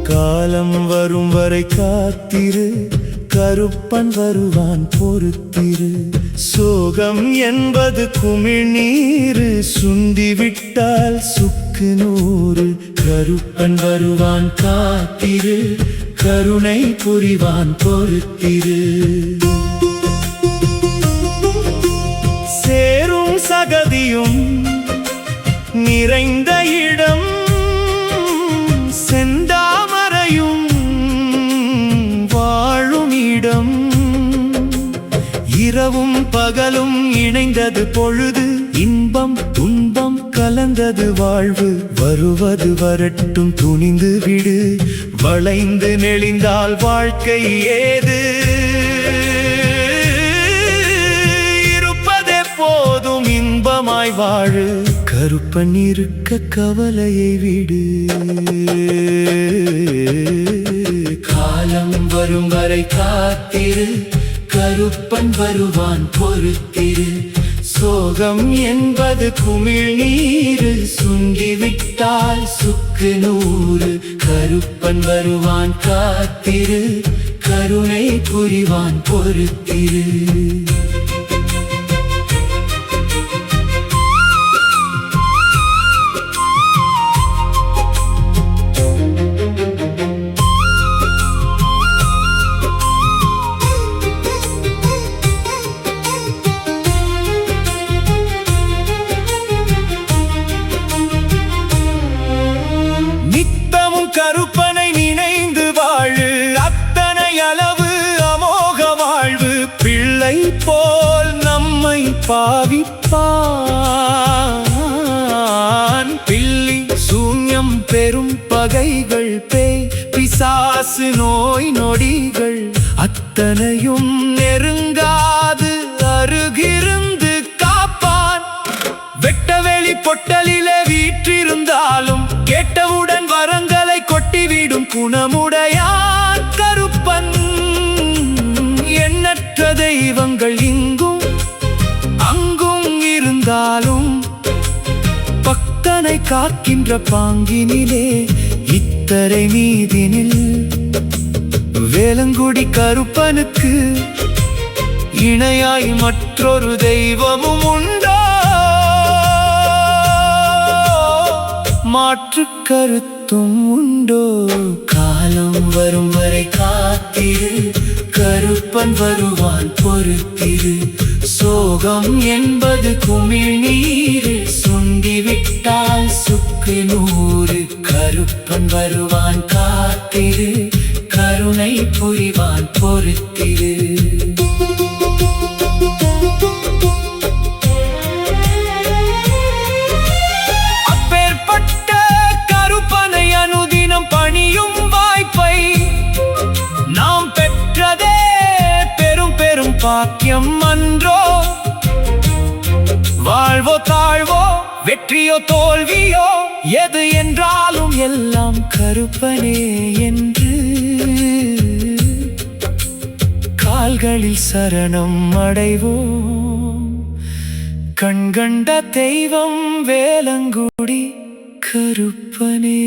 காலம் வரும் வரை காத்திரு, கருப்பன் வருவான் பொறுத்திரு. சோகம் என்பது குமிழ்நீரு, சுண்டிவிட்டால் சுக்கு நூறு. கருப்பன் வருவான் காத்திரு, கருணை புரிவான் பொறுத்திரு. சேரும் சகதியும் நிறைந்த இடம், செந்தாமரையும் வாழும் இடம். இரவும் பகலும் இணைந்தது பொழுது, இன்பம் துன்பம் கலந்தது வாழ்வு. வருவது வரட்டும் துணிந்து விடு, வளைந்து நெளிந்தால் வாழ்க்கை ஏது? இருப்பதே போதும் இன்பமாய் வாழு, கருப்பன் இருக்க கவலையை விடு. காலம் வரும் வரை காத்திரு, கருப்பன் வருவான் பொறுத்திரு. சோகம் என்பது குமிழ்நீரு, சுண்டிவிட்டால் சுக்கு நூறு. கருப்பன் வருவான் காத்திரு, கருணை புரிவான் பொறுத்திரு. கருப்பனை நினைந்து வாழு, அத்தனை அளவு அமோக வாழ்வு. பிள்ளை போல் நம்மை பாவிப்பான், பில்லி சூன்யம் பெரும் பகைகள், பேய் பிசாசு நோய் நொடிகள் அத்தனையும் நெருங்காது அருகிருந்து காப்பான். வெட்டவெளி பொட்டலிலே வீற்றிருந்தாலும் கேட்டவுடன் வரங்களை கொட்டிவிடும் குணமுடையான் கருப்பன். எண்ணற்ற தெய்வங்கள் இங்கும் அங்கும் இருந்தாலும், பக்தனை காக்கின்ற பாங்கினிலே இத்தரை மீதினில். வேலங்குடி கருப்பனுக்கு இணையாய் மற்றொரு தெய்வமும் உண்டோ? மாற்று கருத்தும் உண்டோ? காலம் வரும் வரை காத்திரு, கருப்பன் வருவான் பொறுத்திரு. சோகம் என்பது குமிழ்நீரு, சுண்டிவிட்டால் சுக்கு நூறு. கருப்பன் வருவான் காத்திரு, கருணை புரிவான் பொறுத்திரு. பணியும் வாய்ப்பை நாம் பெற்றதே பெரும் பெரும் பாக்கியம் அன்றோ? வாழ்வோ தாழ்வோ வெற்றியோ தோல்வியோ எது என்றாலும் எல்லாம் கருப்பனே என்று கால்களில் சரணம் அடைவோம். கண்கண்ட தெய்வம் வேலங்குடி கருப்பனே.